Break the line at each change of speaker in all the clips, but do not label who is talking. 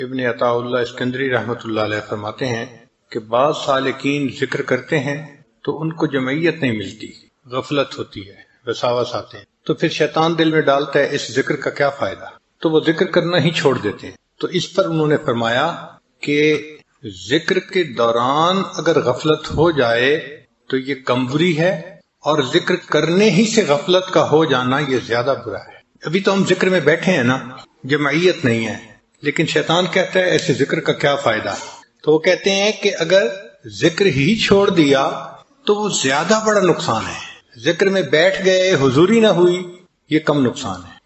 ابن عطا اللہ اسکندری رحمۃ اللہ علیہ فرماتے ہیں کہ بعض سالکین ذکر کرتے ہیں تو ان کو جمعیت نہیں ملتی، غفلت ہوتی ہے، وساوس آتے ہیں، تو پھر شیطان دل میں ڈالتا ہے اس ذکر کا کیا فائدہ، تو وہ ذکر کرنا ہی چھوڑ دیتے ہیں۔ تو اس پر انہوں نے فرمایا کہ ذکر کے دوران اگر غفلت ہو جائے تو یہ کمزوری ہے، اور ذکر کرنے ہی سے غفلت کا ہو جانا یہ زیادہ برا ہے۔ ابھی تو ہم ذکر میں بیٹھے ہیں نا، جمعیت نہیں ہے، لیکن شیطان کہتا ہے ایسے ذکر کا کیا فائدہ۔ تو وہ کہتے ہیں کہ اگر ذکر ہی چھوڑ دیا تو وہ زیادہ بڑا نقصان ہے۔ ذکر میں بیٹھ گئے، حضوری نہ ہوئی، یہ کم نقصان ہے۔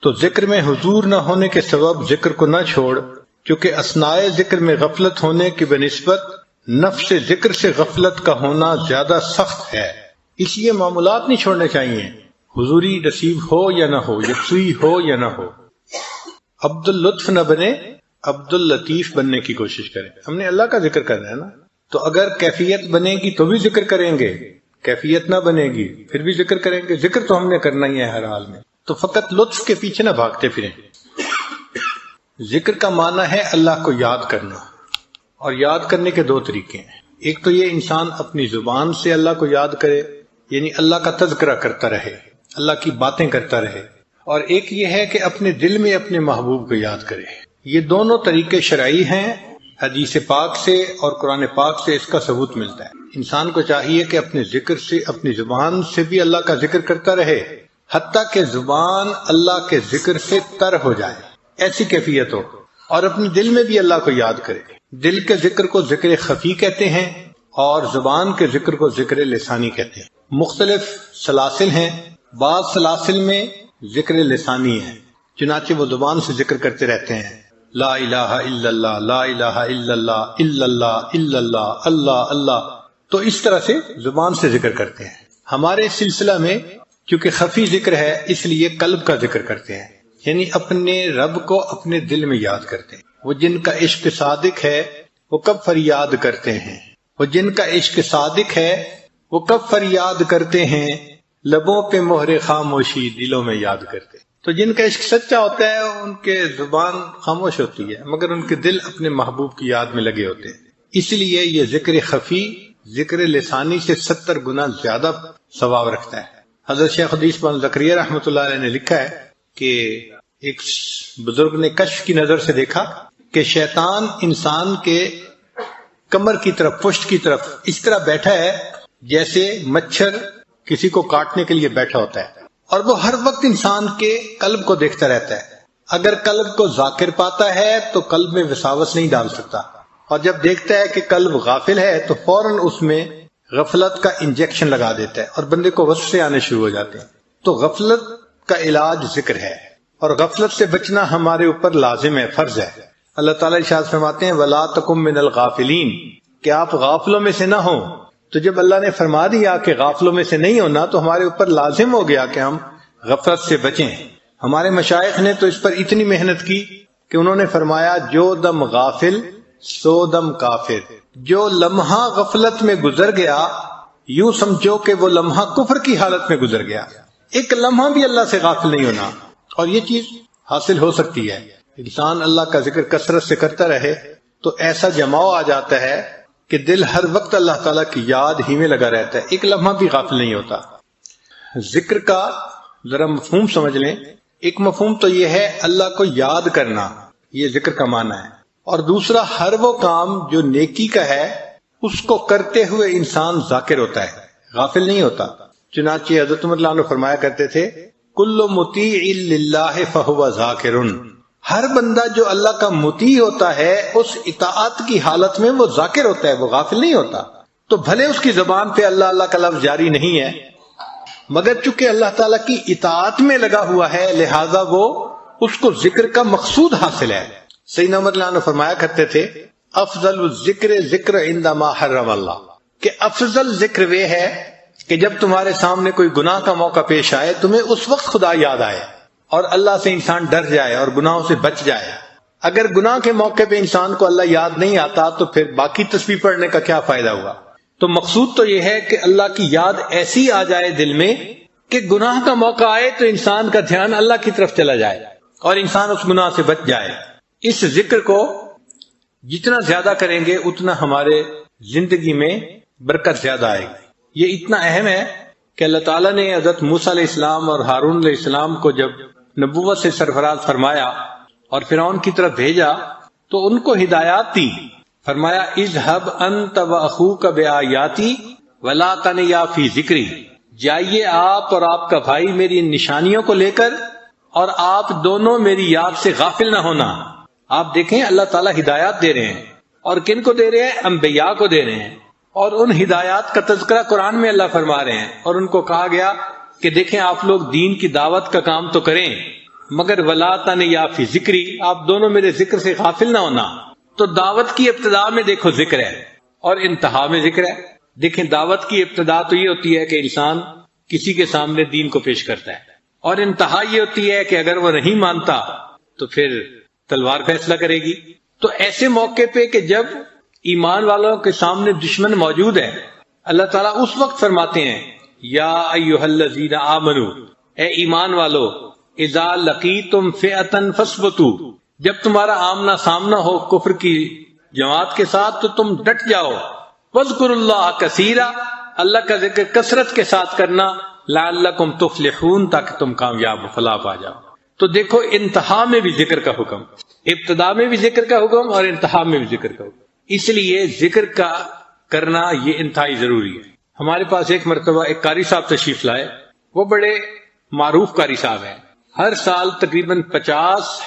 تو ذکر میں حضور نہ ہونے کے سبب ذکر کو نہ چھوڑ، کیونکہ اثناء ذکر میں غفلت ہونے کی بنسبت نفس ذکر سے غفلت کا ہونا زیادہ سخت ہے، اس لیے معمولات نہیں چھوڑنے چاہیے، حضوری نصیب ہو یا نہ ہو، یکسوئی ہو یا نہ ہو۔ عبد اللطف نہ بنے، عبد اللطیف بننے کی کوشش کریں۔ ہم نے اللہ کا ذکر کرنا ہے نا، تو اگر کیفیت بنے گی تو بھی ذکر کریں گے، کیفیت نہ بنے گی پھر بھی ذکر کریں گے۔ ذکر تو ہم نے کرنا ہی ہے ہر حال میں، تو فقط لطف کے پیچھے نہ بھاگتے پھریں۔ ذکر کا معنی ہے اللہ کو یاد کرنا، اور یاد کرنے کے دو طریقے ہیں۔ ایک تو یہ انسان اپنی زبان سے اللہ کو یاد کرے، یعنی اللہ کا تذکرہ کرتا رہے، اللہ کی باتیں کرتا رہے، اور ایک یہ ہے کہ اپنے دل میں اپنے محبوب کو یاد کرے۔ یہ دونوں طریقے شرعی ہیں، حدیث پاک سے اور قرآن پاک سے اس کا ثبوت ملتا ہے۔ انسان کو چاہیے کہ اپنے ذکر سے، اپنی زبان سے بھی اللہ کا ذکر کرتا رہے، حتیٰ کہ زبان اللہ کے ذکر سے تر ہو جائے، ایسی کیفیت ہو، اور اپنے دل میں بھی اللہ کو یاد کرے۔ دل کے ذکر کو ذکر خفی کہتے ہیں، اور زبان کے ذکر کو ذکر لسانی کہتے ہیں۔ مختلف سلاسل ہیں، بعض سلاسل میں ذکر لسانی ہے، چنانچہ وہ زبان سے ذکر کرتے رہتے ہیں، لا الہ الا اللہ، لا الہ الا اللہ، الا اللہ، الا اللہ، اللہ اللہ، تو اس طرح سے زبان سے ذکر کرتے ہیں۔ ہمارے سلسلہ میں کیونکہ خفی ذکر ہے، اس لیے قلب کا ذکر کرتے ہیں، یعنی اپنے رب کو اپنے دل میں یاد کرتے ہیں۔ وہ جن کا عشق صادق ہے وہ کب فریاد کرتے ہیں، وہ جن کا عشق صادق ہے وہ کب فریاد کرتے ہیں، لبوں پہ مہر خاموشی دلوں میں یاد کرتے۔ تو جن کا عشق سچا ہوتا ہے ان کے زبان خاموش ہوتی ہے، مگر ان کے دل اپنے محبوب کی یاد میں لگے ہوتے ہیں۔ اس لیے یہ ذکر خفی ذکر لسانی سے 70 گنا زیادہ ثواب رکھتا ہے۔ حضرت شیخ حدیث بن زکریا رحمۃ اللہ علیہ نے لکھا ہے کہ ایک بزرگ نے کشف کی نظر سے دیکھا کہ شیطان انسان کے کمر کی طرف، پشت کی طرف اس طرح بیٹھا ہے جیسے مچھر کسی کو کاٹنے کے لیے بیٹھا ہوتا ہے، اور وہ ہر وقت انسان کے قلب کو دیکھتا رہتا ہے۔ اگر قلب کو ذاکر پاتا ہے تو قلب میں وساوس نہیں ڈال سکتا، اور جب دیکھتا ہے کہ قلب غافل ہے تو فوراً اس میں غفلت کا انجیکشن لگا دیتا ہے، اور بندے کو وسوسے آنے شروع ہو جاتے ہیں۔ تو غفلت کا علاج ذکر ہے، اور غفلت سے بچنا ہمارے اوپر لازم ہے، فرض ہے۔ اللہ تعالیٰ ارشاد فرماتے ہیں وَلَا تَكُن مِّنَ الْغَافِلِينَ، کہ آپ غافلوں میں سے نہ ہوں۔ تو جب اللہ نے فرما دیا کہ غافلوں میں سے نہیں ہونا، تو ہمارے اوپر لازم ہو گیا کہ ہم غفلت سے بچیں۔ ہمارے مشائخ نے تو اس پر اتنی محنت کی کہ انہوں نے فرمایا جو دم غافل سو دم کافر، جو لمحہ غفلت میں گزر گیا یوں سمجھو کہ وہ لمحہ کفر کی حالت میں گزر گیا۔ ایک لمحہ بھی اللہ سے غافل نہیں ہونا، اور یہ چیز حاصل ہو سکتی ہے۔ انسان اللہ کا ذکر کثرت سے کرتا رہے تو ایسا جماؤ آ جاتا ہے کہ دل ہر وقت اللہ تعالیٰ کی یاد ہی میں لگا رہتا ہے، ایک لمحہ بھی غافل نہیں ہوتا۔ ذکر کا ذرا مفہوم سمجھ لیں۔ ایک مفہوم تو یہ ہے اللہ کو یاد کرنا، یہ ذکر کا معنی ہے، اور دوسرا ہر وہ کام جو نیکی کا ہے اس کو کرتے ہوئے انسان ذاکر ہوتا ہے، غافل نہیں ہوتا۔ چنانچہ حضرت عمر رضی اللہ عنہ فرمایا کرتے تھے کل مطیع للہ فہو ذاکر، ہر بندہ جو اللہ کا مطیع ہوتا ہے اس اطاعت کی حالت میں وہ ذاکر ہوتا ہے، وہ غافل نہیں ہوتا۔ تو بھلے اس کی زبان پہ اللہ اللہ کا لفظ جاری نہیں ہے، مگر چونکہ اللہ تعالیٰ کی اطاعت میں لگا ہوا ہے لہذا وہ اس کو ذکر کا مقصود حاصل ہے۔ سیدنا عمر رضی اللہ عنہ فرمایا کرتے تھے افضل الذکر ذکر عندما حرم اللہ، کہ افضل ذکر وہ ہے کہ جب تمہارے سامنے کوئی گناہ کا موقع پیش آئے تمہیں اس وقت خدا یاد آئے، اور اللہ سے انسان ڈر جائے اور گناہوں سے بچ جائے۔ اگر گناہ کے موقع پہ انسان کو اللہ یاد نہیں آتا تو پھر باقی تسبیح پڑھنے کا کیا فائدہ ہوا؟ تو مقصود تو یہ ہے کہ اللہ کی یاد ایسی آ جائے دل میں کہ گناہ کا موقع آئے تو انسان کا دھیان اللہ کی طرف چلا جائے اور انسان اس گناہ سے بچ جائے۔ اس ذکر کو جتنا زیادہ کریں گے اتنا ہمارے زندگی میں برکت زیادہ آئے گی۔ یہ اتنا اہم ہے کہ اللہ تعالیٰ نے حضرت موسیٰ علیہ السلام اور ہارون علیہ السلام کو جب نبوت سے سرفراز فرمایا اور فرعون کی طرف بھیجا تو ان کو ہدایات دی۔ فرمایا اذهب انت واخوک بآیاتی ولا تنیا فی ذکری، جائیے آپ اور آپ کا بھائی میری ان نشانیوں کو لے کر، اور آپ دونوں میری یاد سے غافل نہ ہونا۔ آپ دیکھیں اللہ تعالیٰ ہدایات دے رہے ہیں، اور کن کو دے رہے ہیں؟ انبیاء کو دے رہے ہیں، اور ان ہدایات کا تذکرہ قرآن میں اللہ فرما رہے ہیں، اور ان کو کہا گیا کہ دیکھیں آپ لوگ دین کی دعوت کا کام تو کریں، مگر ولا تنیا فی ذکری، آپ دونوں میرے ذکر سے غافل نہ ہونا۔ تو دعوت کی ابتدا میں دیکھو ذکر ہے اور انتہا میں ذکر ہے۔ دیکھیں دعوت کی ابتدا تو یہ ہوتی ہے کہ انسان کسی کے سامنے دین کو پیش کرتا ہے، اور انتہا یہ ہوتی ہے کہ اگر وہ نہیں مانتا تو پھر تلوار فیصلہ کرے گی۔ تو ایسے موقع پہ کہ جب ایمان والوں کے سامنے دشمن موجود ہے، اللہ تعالیٰ اس وقت فرماتے ہیں یا ایھا الذین آمنو، اے ایمان والو، اذا لقیتم فئۃ فاثبتوا، جب تمہارا آمنا سامنا ہو کفر کی جماعت کے ساتھ تو تم ڈٹ جاؤ۔ واذکروا اللہ کثیرا، اللہ کا ذکر کثرت کے ساتھ کرنا، لعلکم تفلحون، تاکہ تم کامیاب و فلاح پا جاؤ۔ تو دیکھو انتہا میں بھی ذکر کا حکم، ابتدا میں بھی ذکر کا حکم اور انتہا میں بھی ذکر کا حکم۔ اس لیے ذکر کا کرنا یہ انتہائی ضروری ہے۔ ہمارے پاس ایک مرتبہ ایک قاری صاحب تشریف لائے، وہ بڑے معروف قاری صاحب ہیں، ہر سال تقریباً 50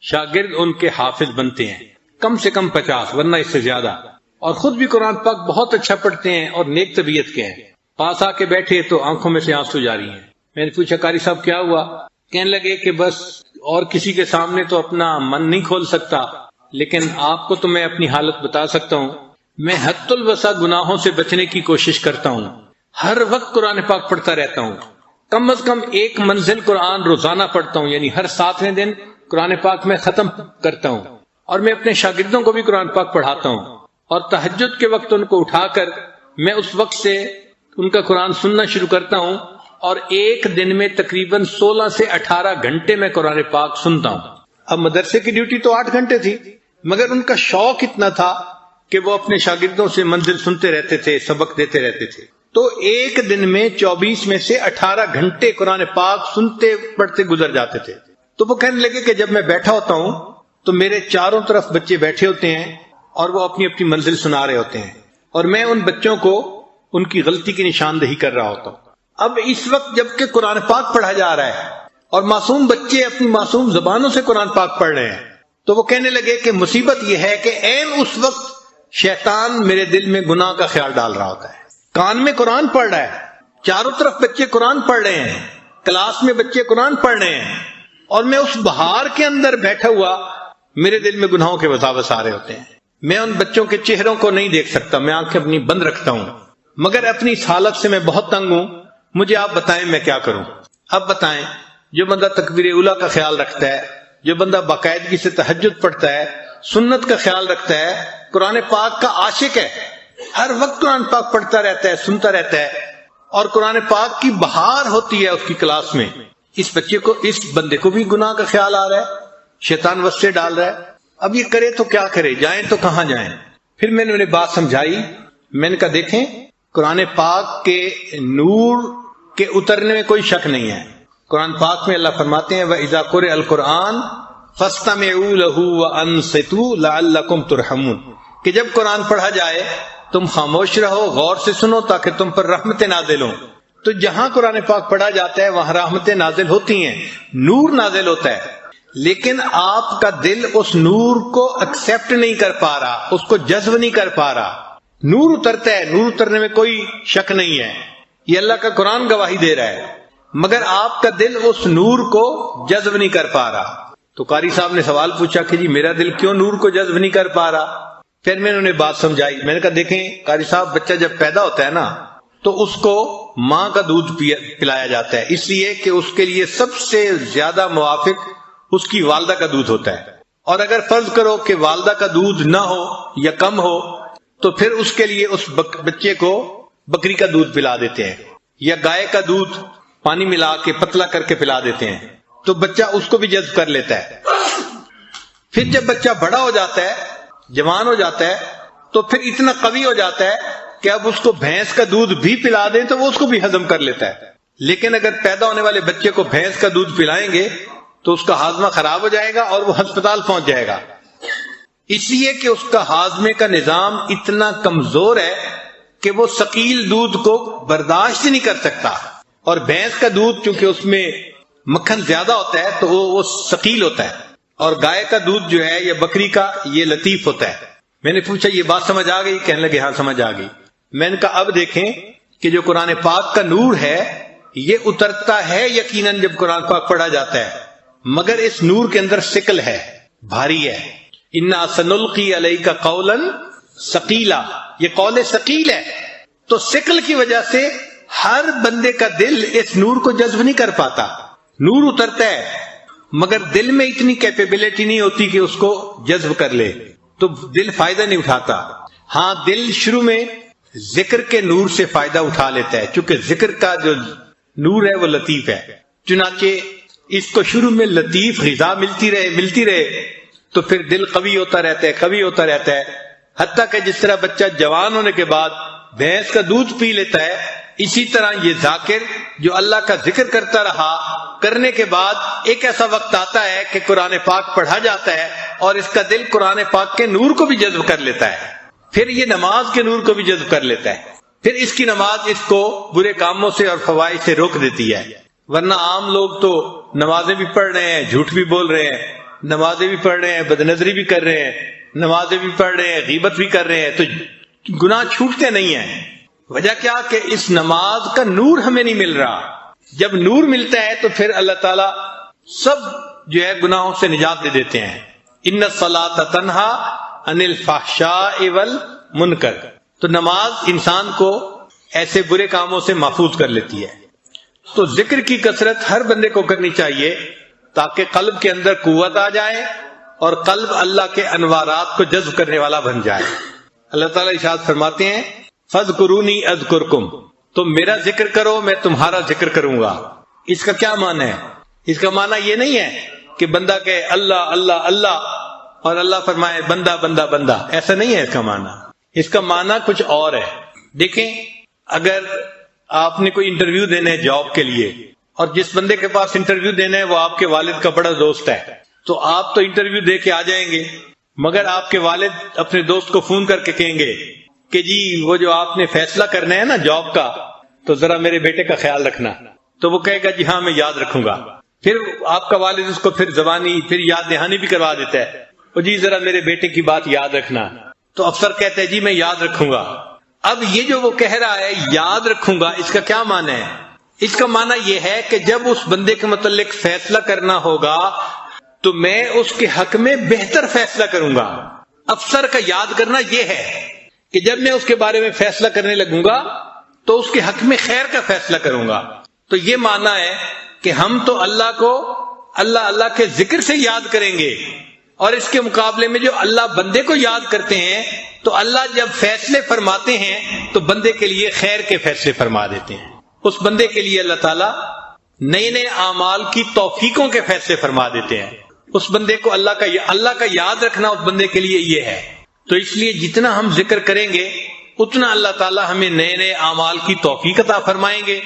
شاگرد ان کے حافظ بنتے ہیں، کم سے کم 50 ورنہ اس سے زیادہ، اور خود بھی قرآن پاک بہت اچھا پڑھتے ہیں اور نیک طبیعت کے ہیں۔ پاس آ کے بیٹھے تو آنکھوں میں سے آنسو جاری ہیں۔ میں نے پوچھا قاری صاحب کیا ہوا؟ کہنے لگے کہ بس اور کسی کے سامنے تو اپنا من نہیں کھول سکتا، لیکن آپ کو تو میں اپنی حالت بتا سکتا ہوں، میں حد الوسع گناہوں سے بچنے کی کوشش کرتا ہوں، ہر وقت قرآن پاک پڑھتا رہتا ہوں، کم از کم ایک منزل قرآن روزانہ پڑھتا ہوں، یعنی ہر 7ویں دن قرآن پاک میں ختم کرتا ہوں، اور میں اپنے شاگردوں کو بھی قرآن پاک پڑھاتا ہوں، اور تہجد کے وقت ان کو اٹھا کر میں اس وقت سے ان کا قرآن سننا شروع کرتا ہوں، اور ایک دن میں تقریباً 16 سے 18 گھنٹے میں قرآن پاک سنتا ہوں۔ اب مدرسے کی ڈیوٹی تو 8 گھنٹے تھی، مگر ان کا شوق اتنا تھا کہ وہ اپنے شاگردوں سے منزل سنتے رہتے تھے، سبق دیتے رہتے تھے۔ تو ایک دن میں 24 میں سے 18 گھنٹے قرآن پاک سنتے پڑھتے گزر جاتے تھے۔ تو وہ کہنے لگے کہ جب میں بیٹھا ہوتا ہوں تو میرے چاروں طرف بچے بیٹھے ہوتے ہیں اور وہ اپنی اپنی منزل سنا رہے ہوتے ہیں، اور میں ان بچوں کو ان کی غلطی کی نشاندہی کر رہا ہوتا ہوں۔ اب اس وقت جب کہ قرآن پاک پڑھا جا رہا ہے اور معصوم بچے اپنی معصوم زبانوں سے قرآن پاک پڑھ رہے ہیں، تو وہ کہنے لگے کہ مصیبت یہ ہے کہ عین اس وقت شیطان میرے دل میں گناہ کا خیال ڈال رہا ہوتا ہے۔ کان میں قرآن پڑھ رہا ہے، چاروں طرف بچے قرآن پڑھ رہے ہیں، کلاس میں بچے قرآن پڑھ رہے ہیں، اور میں اس بہار کے اندر بیٹھا ہوا میرے دل میں گناہوں کے وساوس آ رہے ہوتے ہیں۔ میں ان بچوں کے چہروں کو نہیں دیکھ سکتا، میں آنکھیں اپنی بند رکھتا ہوں، مگر اپنی اس حالت سے میں بہت تنگ ہوں، مجھے آپ بتائیں میں کیا کروں۔ اب بتائیں، جو بندہ تکبیر اولیٰ کا خیال رکھتا ہے، جو بندہ باقاعدگی سے تہجد پڑھتا ہے، سنت کا خیال رکھتا ہے، قرآن پاک کا عاشق ہے، ہر وقت قرآن پاک پڑھتا رہتا ہے، سنتا رہتا ہے، اور قرآن پاک کی بہار ہوتی ہے اس کی کلاس میں، اس بچے کو، اس بندے کو بھی گناہ کا خیال آ رہا ہے، شیطان وسوسے ڈال رہا ہے۔ اب یہ کرے تو کیا کرے، جائیں تو کہاں جائیں؟ پھر میں نے انہیں بات سمجھائی، میں نے کہا دیکھیں قرآن پاک کے نور کے اترنے میں کوئی شک نہیں ہے۔ قرآن پاک میں اللہ فرماتے ہیں وَإِذَا قُرِئَ الْقُرْآنُ فَاسْتَمِعُوا لَهُ وَأَنصِتُوا لَعَلَّكُمْ تُرْحَمُونَ، کہ جب قرآن پڑھا جائے تم خاموش رہو، غور سے سنو تاکہ تم پر رحمتیں نازل ہوں۔ تو جہاں قرآن پاک پڑھا جاتا ہے وہاں رحمتیں نازل ہوتی ہیں، نور نازل ہوتا ہے، لیکن آپ کا دل اس نور کو ایکسپٹ نہیں کر پا رہا، اس کو جذب نہیں کر پا رہا۔ نور اترتا ہے، نور اترنے میں کوئی شک نہیں ہے، یہ اللہ کا قرآن گواہی دے رہا ہے، مگر آپ کا دل اس نور کو جذب نہیں کر پا رہا۔ تو قاری صاحب نے سوال پوچھا کہ جی میرا دل کیوں نور کو جذب نہیں کر پا رہا؟ پھر میں نے انہیں بات سمجھائی، میں نے کہا دیکھیں قاری صاحب، بچہ جب پیدا ہوتا ہے نا تو اس کو ماں کا دودھ پلایا جاتا ہے، اس لیے کہ اس کے لیے سب سے زیادہ موافق اس کی والدہ کا دودھ ہوتا ہے، اور اگر فرض کرو کہ والدہ کا دودھ نہ ہو یا کم ہو تو پھر اس کے لیے اس بچے کو بکری کا دودھ پلا دیتے ہیں یا گائے کا دودھ پانی ملا کے پتلا کر کے پلا دیتے ہیں، تو بچہ اس کو بھی جذب کر لیتا ہے۔ پھر جب بچہ بڑا ہو جاتا ہے، جوان ہو جاتا ہے، تو پھر اتنا قوی ہو جاتا ہے کہ اب اس کو بھینس کا دودھ بھی پلا دیں تو وہ اس کو بھی ہضم کر لیتا ہے. لیکن اگر پیدا ہونے والے بچے کو بھینس کا دودھ پلائیں گے تو اس کا ہاضمہ خراب ہو جائے گا اور وہ ہسپتال پہنچ جائے گا، اس لیے کہ اس کا ہاضمے کا نظام اتنا کمزور ہے کہ وہ ثقیل دودھ کو برداشت نہیں کر سکتا. اور بھینس کا دودھ چونکہ اس میں مکھن زیادہ ہوتا ہے تو وہ ثقیل ہوتا ہے، اور گائے کا دودھ جو ہے یا بکری کا یہ لطیف ہوتا ہے. میں نے پوچھا یہ بات سمجھ آ گئی؟ کہنے لگے ہاں سمجھ آ گئی. میں نے کہا اب دیکھیں کہ جو قرآن پاک کا نور ہے یہ اترتا ہے یقیناً جب قرآن پاک پڑھا جاتا ہے، مگر اس نور کے اندر ثقل ہے، بھاری ہے. انا سنلقی علیک قولا ثقیلا، یہ قول ثقیل ہے. تو ثقل کی وجہ سے ہر بندے کا دل اس نور کو جذب نہیں کر پاتا. نور اترتا ہے مگر دل میں اتنی کیپیبلٹی نہیں ہوتی کہ اس کو جذب کر لے، تو دل فائدہ نہیں اٹھاتا. ہاں دل شروع میں ذکر کے نور سے فائدہ اٹھا لیتا ہے، چونکہ ذکر کا جو نور ہے وہ لطیف ہے. چنانچہ اس کو شروع میں لطیف غذا ملتی رہے تو پھر دل قوی ہوتا رہتا ہے، حتیٰ کہ جس طرح بچہ جوان ہونے کے بعد بھینس کا دودھ پی لیتا ہے، اسی طرح یہ ذاکر جو اللہ کا ذکر کرتا رہا، کرنے کے بعد ایک ایسا وقت آتا ہے کہ قرآن پاک پڑھا جاتا ہے اور اس کا دل قرآن پاک کے نور کو بھی جذب کر لیتا ہے، پھر یہ نماز کے نور کو بھی جذب کر لیتا ہے. پھر اس کی نماز اس کو برے کاموں سے اور فوائد سے روک دیتی ہے. ورنہ عام لوگ تو نمازیں بھی پڑھ رہے ہیں، جھوٹ بھی بول رہے ہیں، نمازیں بھی پڑھ رہے ہیں، بدنظری بھی کر رہے ہیں، نمازیں بھی پڑھ رہے ہیں، غیبت بھی کر رہے ہیں، تو گناہ چھوٹتے نہیں ہیں. وجہ کیا کہ اس نماز کا نور ہمیں نہیں مل رہا. جب نور ملتا ہے تو پھر اللہ تعالیٰ سب جو ہے گناہوں سے نجات دے دیتے ہیں. ان الصلاۃ تنہا عن الفحشاء والمنکر. تو نماز انسان کو ایسے برے کاموں سے محفوظ کر لیتی ہے. تو ذکر کی کثرت ہر بندے کو کرنی چاہیے تاکہ قلب کے اندر قوت آ جائے اور قلب اللہ کے انوارات کو جذب کرنے والا بن جائے. اللہ تعالیٰ ارشاد فرماتے ہیں فَاذْكُرُونِي أَذْكُرْكُمْ، تم میرا ذکر کرو میں تمہارا ذکر کروں گا. اس کا کیا معنی ہے؟ اس کا معنی یہ نہیں ہے کہ بندہ کہے اللہ اللہ اللہ اور اللہ فرمائے بندہ بندہ بندہ، ایسا نہیں ہے اس کا معنی. اس کا معنی کچھ اور ہے. دیکھیں اگر آپ نے کوئی انٹرویو دینا ہے جاب کے لیے اور جس بندے کے پاس انٹرویو دینا ہے وہ آپ کے والد کا بڑا دوست ہے، تو آپ تو انٹرویو دے کے آ جائیں گے، مگر آپ کے والد اپنے دوست کو فون کر کے کہیں گے کہ جی وہ جو آپ نے فیصلہ کرنا ہے نا جاب کا، تو ذرا میرے بیٹے کا خیال رکھنا. تو وہ کہے گا جی ہاں میں یاد رکھوں گا. پھر آپ کا والد اس کو پھر زبانی پھر یاد دہانی بھی کروا دیتا ہے، وہ جی ذرا میرے بیٹے کی بات یاد رکھنا. تو افسر کہتے ہیں جی میں یاد رکھوں گا. اب یہ جو وہ کہہ رہا ہے یاد رکھوں گا، اس کا کیا معنی ہے؟ اس کا معنی یہ ہے کہ جب اس بندے کے متعلق فیصلہ کرنا ہوگا تو میں اس کے حق میں بہتر فیصلہ کروں گا. افسر کا یاد کرنا یہ ہے کہ جب میں اس کے بارے میں فیصلہ کرنے لگوں گا تو اس کے حق میں خیر کا فیصلہ کروں گا. تو یہ معنی ہے کہ ہم تو اللہ کو اللہ کے ذکر سے یاد کریں گے، اور اس کے مقابلے میں جو اللہ بندے کو یاد کرتے ہیں تو اللہ جب فیصلے فرماتے ہیں تو بندے کے لیے خیر کے فیصلے فرما دیتے ہیں. اس بندے کے لیے اللہ تعالیٰ نئے نئے اعمال کی توفیقوں کے فیصلے فرما دیتے ہیں. اس بندے کو اللہ کا یاد رکھنا اس بندے کے لیے یہ ہے. تو اس لیے جتنا ہم ذکر کریں گے اتنا اللہ تعالیٰ ہمیں نئے نئے اعمال کی توفیق عطا فرمائیں گے،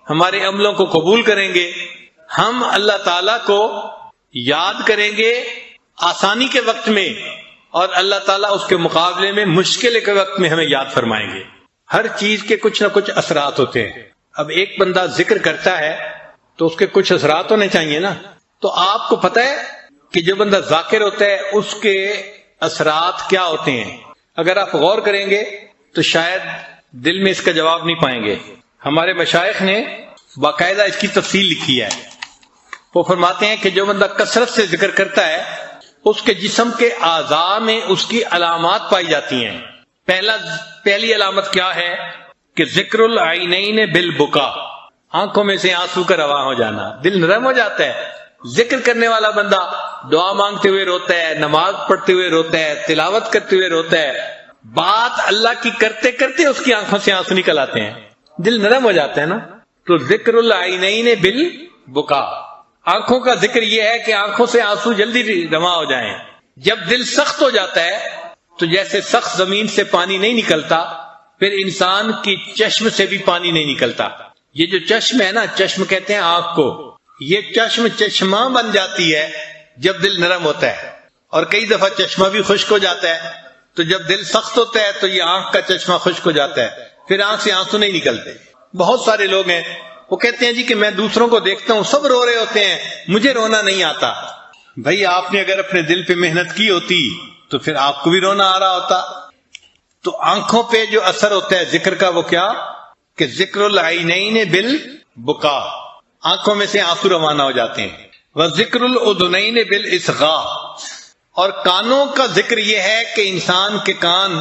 ہمارے عملوں کو قبول کریں گے. ہم اللہ تعالیٰ کو یاد کریں گے آسانی کے وقت میں، اور اللہ تعالیٰ اس کے مقابلے میں مشکل کے وقت میں ہمیں یاد فرمائیں گے. ہر چیز کے کچھ نہ کچھ اثرات ہوتے ہیں. اب ایک بندہ ذکر کرتا ہے تو اس کے کچھ اثرات ہونے چاہیے نا. تو آپ کو پتہ ہے کہ جو بندہ ذاکر ہوتا ہے اس کے اثرات کیا ہوتے ہیں. اگر آپ غور کریں گے تو شاید دل میں اس کا جواب نہیں پائیں گے. ہمارے مشائخ نے باقاعدہ اس کی تفصیل لکھی ہے. وہ فرماتے ہیں کہ جو بندہ کثرت سے ذکر کرتا ہے اس کے جسم کے اعضاء میں اس کی علامات پائی جاتی ہیں. پہلی علامت کیا ہے کہ ذکر العینین بالبکا، آنکھوں میں سے آنسو کا رواں ہو جانا، دل نرم ہو جاتا ہے. ذکر کرنے والا بندہ دعا مانگتے ہوئے روتا ہے، نماز پڑھتے ہوئے روتا ہے، تلاوت کرتے ہوئے روتا ہے، بات اللہ کی کرتے کرتے اس کی آنکھوں سے آنسو نکل آتے ہیں، دل نرم ہو جاتا ہے نا. تو ذکر العینین بالبکا، آنکھوں کا ذکر یہ ہے کہ آنکھوں سے آنسو جلدی رواں ہو جائیں. جب دل سخت ہو جاتا ہے تو جیسے سخت زمین سے پانی نہیں نکلتا، پھر انسان کی چشم سے بھی پانی نہیں نکلتا. یہ جو چشم ہے نا، چشم کہتے ہیں آنکھ کو، یہ چشم چشمہ بن جاتی ہے جب دل نرم ہوتا ہے، اور کئی دفعہ چشمہ بھی خشک ہو جاتا ہے. تو جب دل سخت ہوتا ہے تو یہ آنکھ کا چشمہ خشک ہو جاتا ہے، پھر آنکھ سے آنسو نہیں نکلتے. بہت سارے لوگ ہیں وہ کہتے ہیں جی کہ میں دوسروں کو دیکھتا ہوں سب رو رہے ہوتے ہیں، مجھے رونا نہیں آتا. بھائی آپ نے اگر اپنے دل پہ محنت کی ہوتی تو پھر آپ کو بھی رونا آ رہا ہوتا. تو آنکھوں پہ جو اثر ہوتا ہے ذکر کا وہ کیا کہ ذکر العینین بالبکا، آنکھوں میں سے آنسو روانہ ہو جاتے ہیں. وذکر الاذنین بالاصغاء، اور کانوں کا ذکر یہ ہے کہ انسان کے کان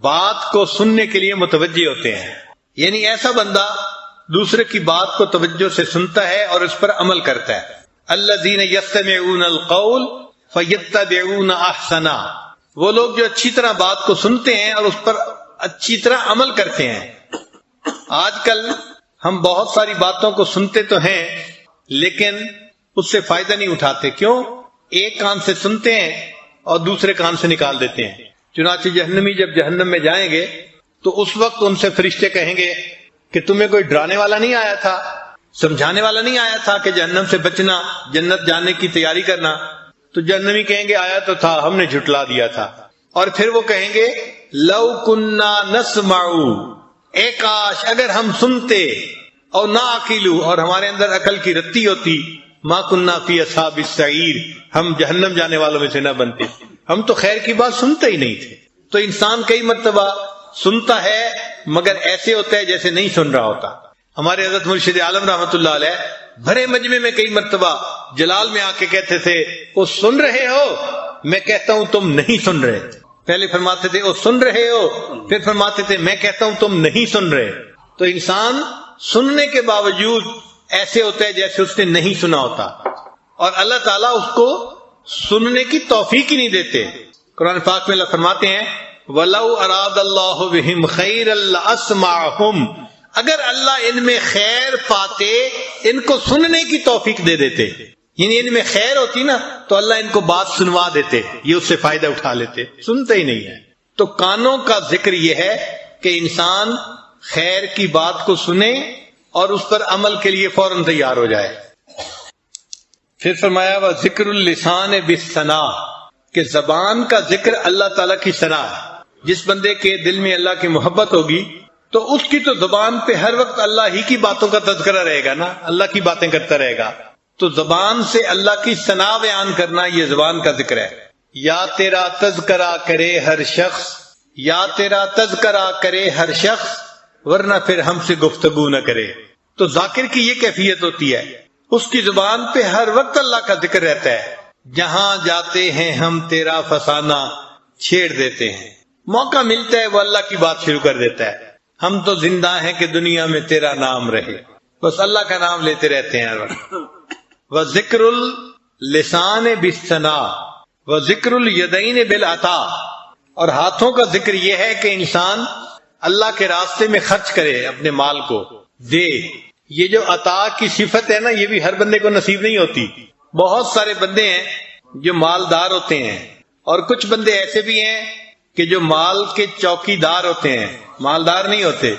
بات کو سننے کے لیے متوجہ ہوتے ہیں. یعنی ایسا بندہ دوسرے کی بات کو توجہ سے سنتا ہے اور اس پر عمل کرتا ہے. الذین یستمعون القول فیتبعون احسنا، وہ لوگ جو اچھی طرح بات کو سنتے ہیں اور اس پر اچھی طرح عمل کرتے ہیں. آج کل ہم بہت ساری باتوں کو سنتے تو ہیں لیکن اس سے فائدہ نہیں اٹھاتے. کیوں؟ ایک کان سے سنتے ہیں اور دوسرے کان سے نکال دیتے ہیں. چنانچہ جہنمی جب جہنم میں جائیں گے تو اس وقت ان سے فرشتے کہیں گے کہ تمہیں کوئی ڈرانے والا نہیں آیا تھا، سمجھانے والا نہیں آیا تھا کہ جہنم سے بچنا، جنت جانے کی تیاری کرنا؟ تو جہنمی کہیں گے آیا تو تھا، ہم نے جھٹلا دیا تھا. اور پھر وہ کہیں گے لو کننا نسمع، اے کاش اگر ہم سنتے، اور نہ عقیلو، اور ہمارے اندر عقل کی رتی ہوتی، ما کننا فی اصحاب السعیر، ہم جہنم جانے والوں میں سے نہ بنتے. ہم تو خیر کی بات سنتے ہی نہیں تھے. تو انسان کئی مرتبہ سنتا ہے مگر ایسے ہوتا ہے جیسے نہیں سن رہا ہوتا. ہمارے حضرت مرشد عالم رحمت اللہ علیہ بھرے مجمع میں کئی مرتبہ جلال میں آ کے کہتے تھے وہ سن رہے ہو؟ میں کہتا ہوں تم نہیں سن رہے. پہلے فرماتے تھے وہ سن رہے ہو، پھر فرماتے تھے میں کہتا ہوں تم نہیں سن رہے. تو انسان سننے کے باوجود ایسے ہوتا ہے جیسے اس نے نہیں سنا ہوتا، اور اللہ تعالیٰ اس کو سننے کی توفیق ہی نہیں دیتے. قرآن پاک میں اللہ فرماتے ہیں وَلَوْ أَرَادَ اللَّهُ بِهِمْ خَيْرًا لَأَسْمَعَهُمْ، اگر اللہ ان میں خیر پاتے ان کو سننے کی توفیق دے دیتے. یعنی ان میں خیر ہوتی نا تو اللہ ان کو بات سنوا دیتے، یہ اس سے فائدہ اٹھا لیتے. سنتے ہی نہیں ہے. تو کانوں کا ذکر یہ ہے کہ انسان خیر کی بات کو سنے اور اس پر عمل کے لیے فوراً تیار ہو جائے. پھر فرمایا وہ ذکر اللسان بالثناء، کہ زبان کا ذکر اللہ تعالیٰ کی ثنا ہے. جس بندے کے دل میں اللہ کی محبت ہوگی تو اس کی تو زبان پہ ہر وقت اللہ ہی کی باتوں کا تذکرہ رہے گا نا، اللہ کی باتیں کرتا رہے گا. تو زبان سے اللہ کی ثنا بیان کرنا یہ زبان کا ذکر ہے. یا تیرا تذکرہ کرے ہر شخص، یا تیرا تذکرہ کرے ہر شخص، ورنہ پھر ہم سے گفتگو نہ کرے. تو ذاکر کی یہ کیفیت ہوتی ہے، اس کی زبان پہ ہر وقت اللہ کا ذکر رہتا ہے. جہاں جاتے ہیں ہم تیرا فسانہ چھیڑ دیتے ہیں، موقع ملتا ہے وہ اللہ کی بات شروع کر دیتا ہے. ہم تو زندہ ہیں کہ دنیا میں تیرا نام رہے، بس اللہ کا نام لیتے رہتے ہیں ہر وقت. وذکر اللسان بالثناء وذکر الیدین بالعطاء، اور ہاتھوں کا ذکر یہ ہے کہ انسان اللہ کے راستے میں خرچ کرے، اپنے مال کو دے. یہ جو عطا کی صفت ہے نا یہ بھی ہر بندے کو نصیب نہیں ہوتی. بہت سارے بندے ہیں جو مالدار ہوتے ہیں، اور کچھ بندے ایسے بھی ہیں کہ جو مال کے چوکی دار ہوتے ہیں، مالدار نہیں ہوتے،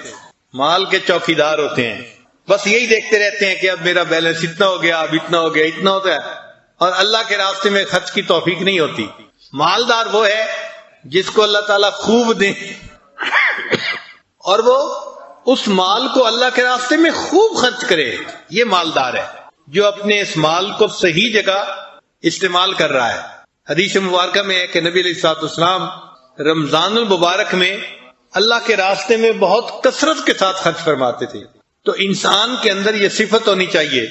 مال کے چوکی دار ہوتے ہیں. بس یہی دیکھتے رہتے ہیں کہ اب میرا بیلنس اتنا ہو گیا، اب اتنا ہو گیا، اتنا ہوتا ہے، اور اللہ کے راستے میں خرچ کی توفیق نہیں ہوتی. مالدار وہ ہے جس کو اللہ تعالیٰ خوب دے اور وہ اس مال کو اللہ کے راستے میں خوب خرچ کرے. یہ مالدار ہے جو اپنے اس مال کو صحیح جگہ استعمال کر رہا ہے. حدیث مبارکہ میں ہے کہ نبی علیہ الصلوۃ والسلام رمضان المبارک میں اللہ کے راستے میں بہت کثرت کے ساتھ خرچ فرماتے تھے. تو انسان کے اندر یہ صفت ہونی چاہیے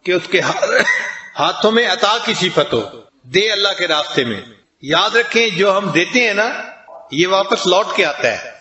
کہ اس کے ہاتھوں میں عطا کی صفت ہو، دے اللہ کے راستے میں. یاد رکھیں جو ہم دیتے ہیں نا یہ واپس لوٹ کے آتا ہے.